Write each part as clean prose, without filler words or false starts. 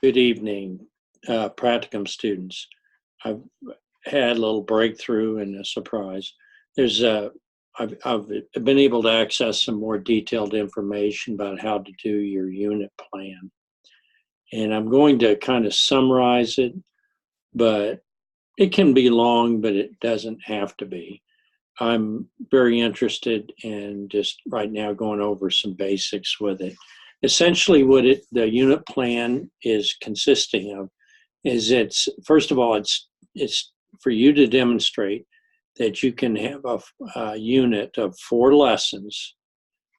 Good evening, practicum students. I've had a little breakthrough and a surprise. There's I've been able to access some more detailed information about how to do your unit plan. And I'm going to kind of summarize it, but it can be long, but it doesn't have to be. I'm very interested in just right now going over some basics with it. Essentially, the unit plan is consisting of is it's first of all it's for you to demonstrate that you can have a unit of 4 lessons.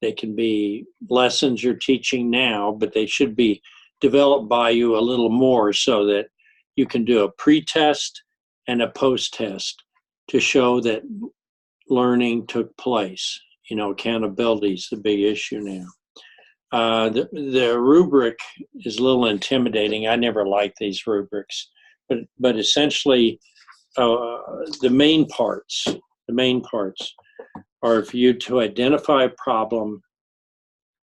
They can be lessons you're teaching now, but they should be developed by you a little more so that you can do a pre-test and a post-test to show that learning took place. Accountability is the big issue now. The rubric is a little intimidating. I never liked these rubrics, but essentially, the main parts are for you to identify a problem,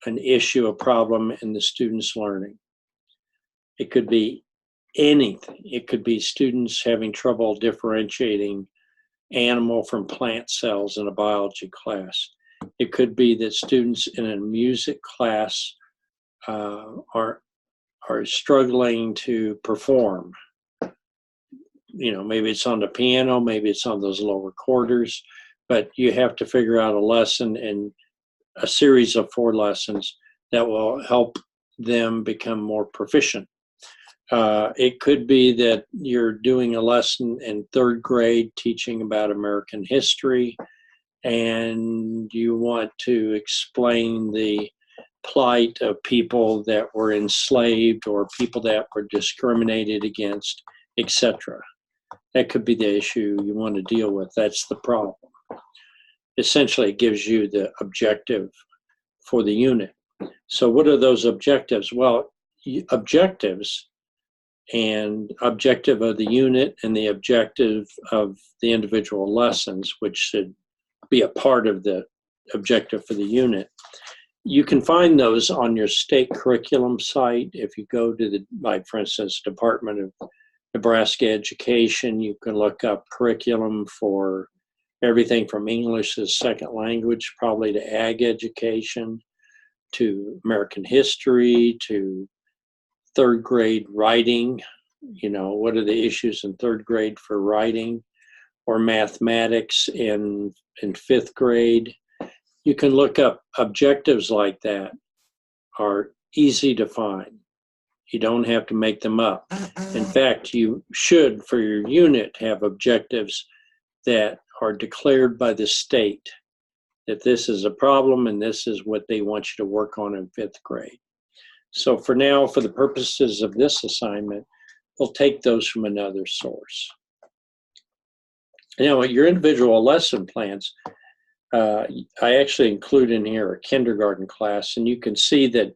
an issue, a problem in the student's learning. It could be anything. It could be students having trouble differentiating animal from plant cells in a biology class. It could be that students in a music class are struggling to perform. Maybe it's on the piano, maybe it's on those lower quarters, but you have to figure out a lesson and a series of 4 lessons that will help them become more proficient. It could be that you're doing a lesson in 3rd grade teaching about American history, and you want to explain the plight of people that were enslaved or people that were discriminated against, etc. That could be the issue you want to deal with. That's the problem. Essentially, it gives you the objective for the unit. So what are those objectives? Well, objectives and objective of the unit and the objective of the individual lessons, which should be a part of the objective for the unit. You can find those on your state curriculum site. If you go to for instance, Department of Nebraska Education, you can look up curriculum for everything from English as a 2nd language, probably to ag education, to American history, to 3rd grade writing. What are the issues in 3rd grade for writing, or mathematics in 5th grade. You can look up objectives like that, are easy to find. You don't have to make them up. In fact, you should, for your unit, have objectives that are declared by the state, that this is a problem and this is what they want you to work on in 5th grade. So for now, for the purposes of this assignment, we'll take those from another source. Now, your individual lesson plans, I actually include in here a kindergarten class, and you can see that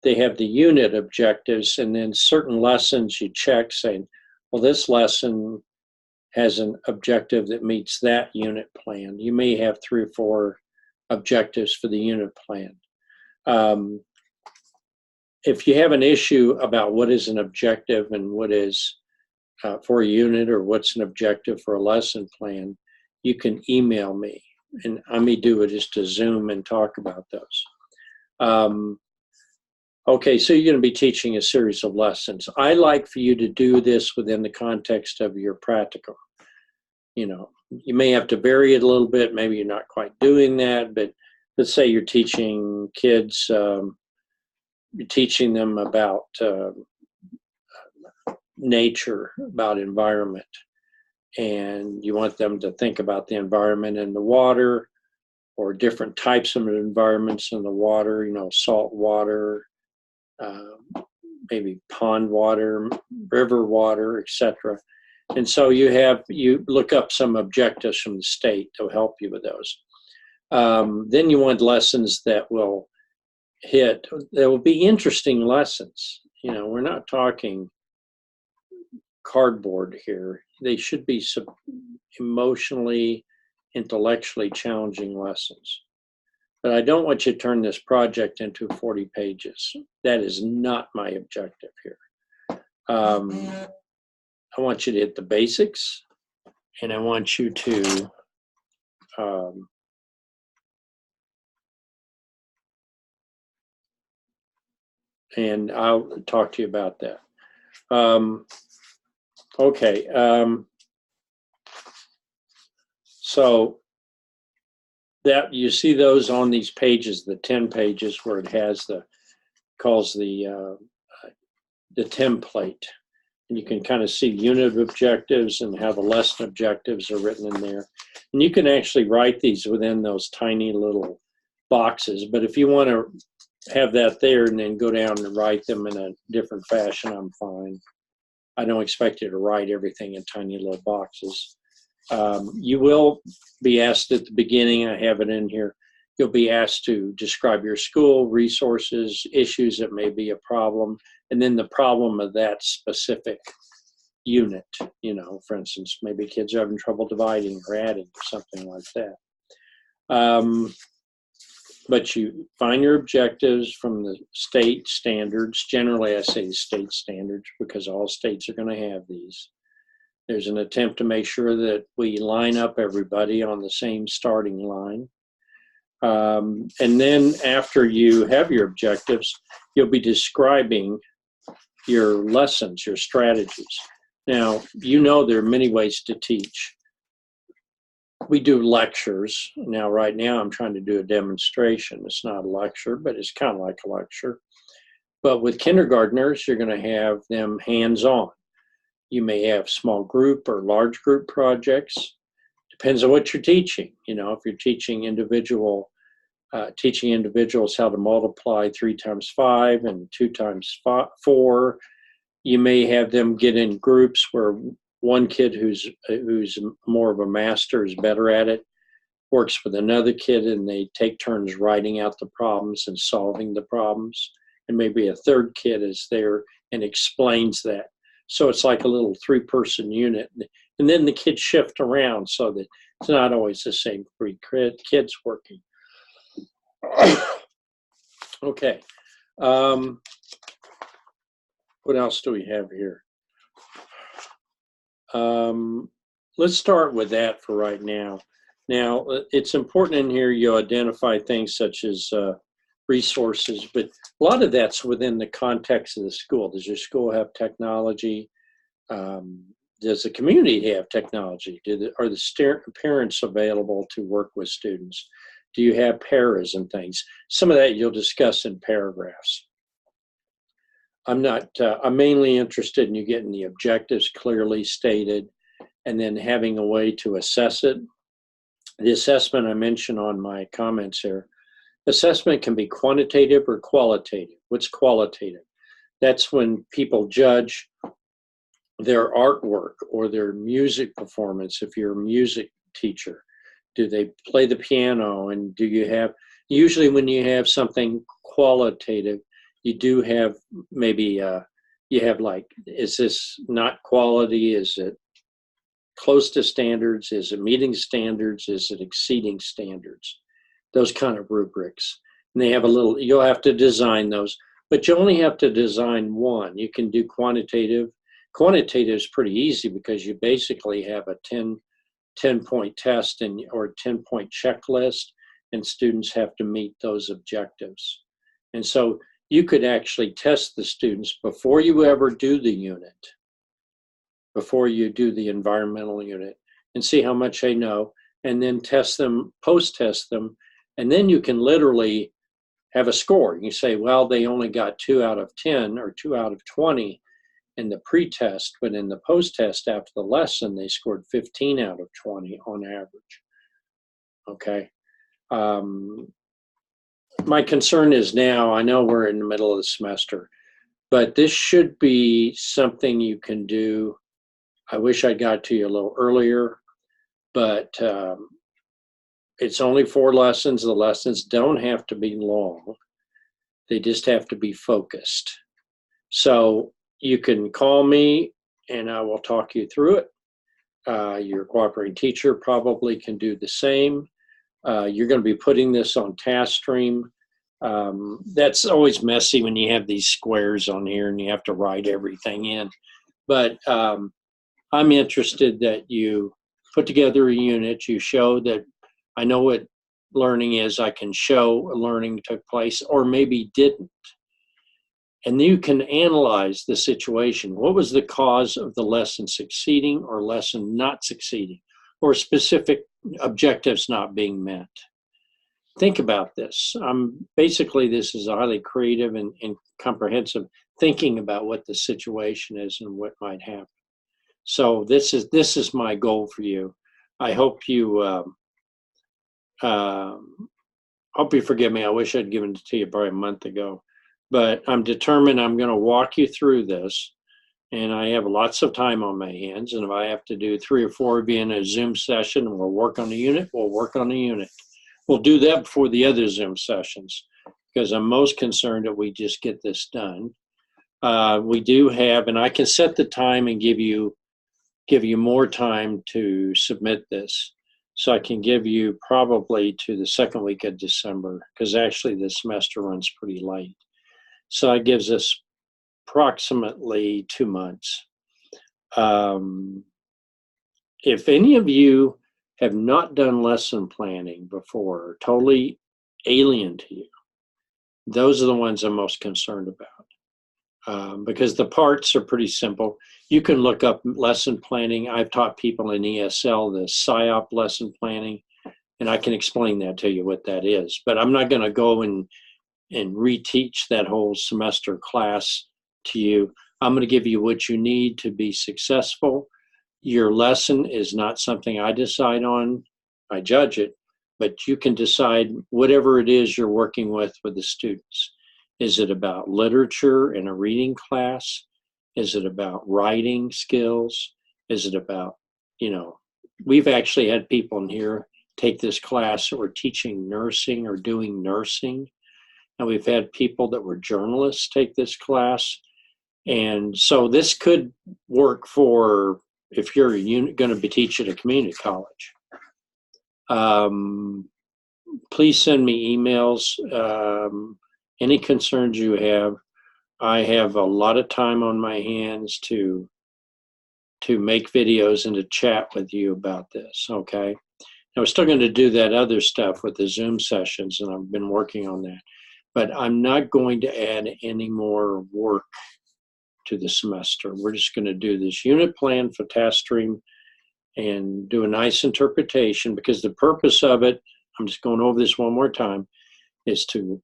they have the unit objectives, and then certain lessons you check saying, well, this lesson has an objective that meets that unit plan. You may have 3 or 4 objectives for the unit plan. If you have an issue about what is an objective and what is for a unit, or what's an objective for a lesson plan, you can email me, and I may do it just to Zoom and talk about those. Okay, so you're going to be teaching a series of lessons. I like for you to do this within the context of your practicum. You may have to vary it a little bit. Maybe you're not quite doing that, but let's say you're teaching kids, you're teaching them about nature, about environment, and you want them to think about the environment in the water, or different types of environments in the water, salt water, maybe pond water, river water, etc. And so you look up some objectives from the state to help you with those. Then you want lessons that will be interesting lessons. We're not talking cardboard here. They should be emotionally, intellectually challenging lessons. But I don't want you to turn this project into 40 pages. That is not my objective here. I want you to hit the basics, and I want you to and I'll talk to you about that. Okay. So that you see those on these pages, the 10 pages where it has calls the template. And you can kind of see unit objectives and how the lesson objectives are written in there. And you can actually write these within those tiny little boxes. But if you want to have that there and then go down and write them in a different fashion, I'm fine. I don't expect you to write everything in tiny little boxes. You will be asked at the beginning, I have it in here, you'll be asked to describe your school, resources, issues that may be a problem, and then the problem of that specific unit. You know, for instance, maybe kids are having trouble dividing or adding or something like that. But you find your objectives from the state standards. Generally, I say state standards because all states are going to have these. There's an attempt to make sure that we line up everybody on the same starting line. And then after you have your objectives, you'll be describing your lessons, your strategies. Now, you know there are many ways to teach. We do lectures. Now, right now, I'm trying to do a demonstration. It's not a lecture, but it's kind of like a lecture. But with kindergartners, you're going to have them hands-on. You may have small group or large group projects. Depends on what you're teaching. You know, if you're teaching individuals how to multiply 3 times 5 and 2 times 4, you may have them get in groups where one kid who's more of a master is better at it, works with another kid, and they take turns writing out the problems and solving the problems. And maybe a third kid is there and explains that. So it's like a little 3-person unit. And then the kids shift around so that it's not always the same 3 kids working. Okay. What else do we have here? Let's start with that for right now. Now, it's important in here you identify things such as resources, but a lot of that's within the context of the school. Does your school have technology? Does the community have technology? Are the parents available to work with students? Do you have paras and things? Some of that you'll discuss in paragraphs. I'm mainly interested in you getting the objectives clearly stated and then having a way to assess it. The assessment I mentioned on my comments here, assessment can be quantitative or qualitative. What's qualitative? That's when people judge their artwork or their music performance. If you're a music teacher, do they play the piano? And do you have, usually when you have something qualitative, you do have maybe, you have like, is this not quality? Is it close to standards? Is it meeting standards? Is it exceeding standards? Those kind of rubrics. And they have a little, you'll have to design those, but you only have to design one. You can do quantitative. Quantitative is pretty easy because you basically have a 10-point test or a 10-point checklist, and students have to meet those objectives. And so you could actually test the students before you ever do the unit, before you do the environmental unit, and see how much they know, and then test them, post-test them, and then you can literally have a score. You say, well, they only got 2 out of 10 or 2 out of 20 in the pre-test, but in the post-test after the lesson, they scored 15 out of 20 on average. Okay. My concern is now, I know we're in the middle of the semester, but this should be something you can do. I wish I got to you a little earlier, but it's only 4 lessons. The lessons don't have to be long. They just have to be focused. So you can call me and I will talk you through it. Your cooperating teacher probably can do the same. You're going to be putting this on TaskStream. That's always messy when you have these squares on here and you have to write everything in. But I'm interested that you put together a unit, you show that I know what learning is, I can show learning took place or maybe didn't. And you can analyze the situation. What was the cause of the lesson succeeding or lesson not succeeding, or specific objectives not being met? Think about this. Basically, this is highly creative and comprehensive thinking about what the situation is and what might happen. So this is my goal for you. I hope you forgive me. I wish I'd given it to you probably a month ago, but I'm determined I'm going to walk you through this, and I have lots of time on my hands. And if I have to do 3 or 4 of you in a Zoom session and we'll work on the unit, we'll work on the unit. We'll do that before the other Zoom sessions because I'm most concerned that we just get this done. We do have, and I can set the time and give you more time to submit this. So I can give you probably to the second week of December because actually the semester runs pretty late. So it gives us approximately 2 months. If any of you have not done lesson planning before, totally alien to you, those are the ones I'm most concerned about because the parts are pretty simple. You can look up lesson planning. I've taught people in ESL the PSYOP lesson planning, and I can explain that to you what that is. But I'm not going to go and reteach that whole semester class to you. I'm going to give you what you need to be successful. Your lesson is not something I decide on. I judge it, but you can decide whatever it is you're working with the students. Is it about literature in a reading class? Is it about writing skills? Is it about, we've actually had people in here take this class that were teaching nursing or doing nursing. And we've had people that were journalists take this class. And so this could work for if you're going to be teaching at a community college. Please send me emails. Any concerns you have. I have a lot of time on my hands to make videos and to chat with you about this, okay? Now, we're still going to do that other stuff with the Zoom sessions, and I've been working on that. But I'm not going to add any more work to the semester. We're just going to do this unit plan for task stream and do a nice interpretation because the purpose of it, I'm just going over this one more time, is to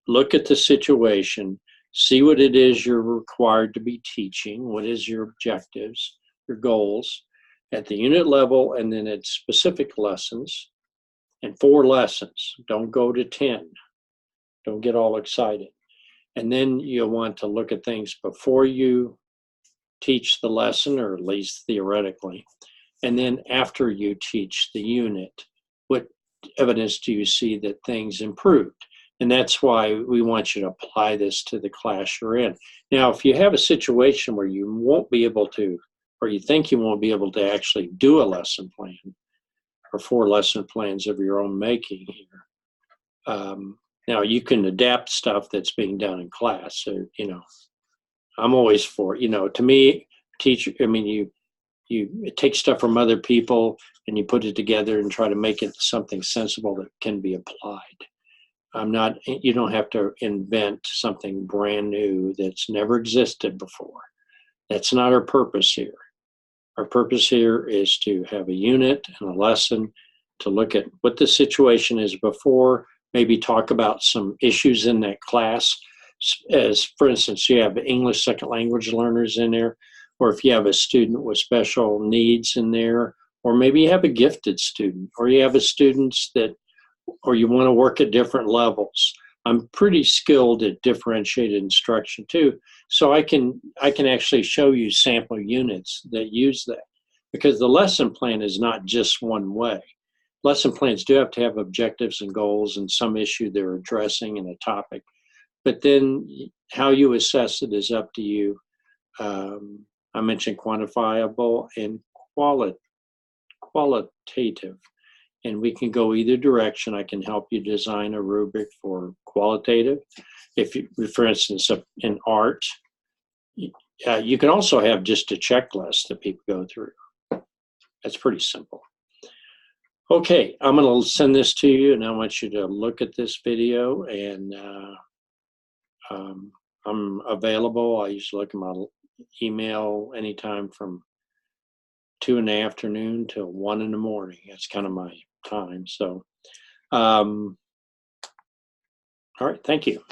look at the situation, see what it is you're required to be teaching, what is your objectives, your goals at the unit level, and then at specific lessons, and 4 lessons. Don't go to 10. Don't get all excited. And then you'll want to look at things before you teach the lesson, or at least theoretically. And then after you teach the unit, what evidence do you see that things improved? And that's why we want you to apply this to the class you're in. Now, if you have a situation where you won't be able to, or you think you won't be able to actually do a lesson plan, or 4 lesson plans of your own making here, now you can adapt stuff that's being done in class. So, I'm always for, to me, teacher, you take stuff from other people and you put it together and try to make it something sensible that can be applied. You don't have to invent something brand new that's never existed before. That's not our purpose here. Our purpose here is to have a unit and a lesson to look at what the situation is before, maybe talk about some issues in that class. As for instance, you have English second language learners in there, or if you have a student with special needs in there, or maybe you have a gifted student, or you have a students or you want to work at different levels. I'm pretty skilled at differentiated instruction too, so I can actually show you sample units that use that, because the lesson plan is not just one way. Lesson plans do have to have objectives and goals and some issue they're addressing in a topic, but then how you assess it is up to you. I mentioned quantifiable and qualitative. and we can go either direction. I can help you design a rubric for qualitative. If you, for instance, in art, you can also have just a checklist that people go through. That's pretty simple. Okay, I'm going to send this to you, and I want you to look at this video, and I'm available. I usually look at my email anytime from 2 in the afternoon till 1 in the morning. That's kind of my time. So, all right, thank you.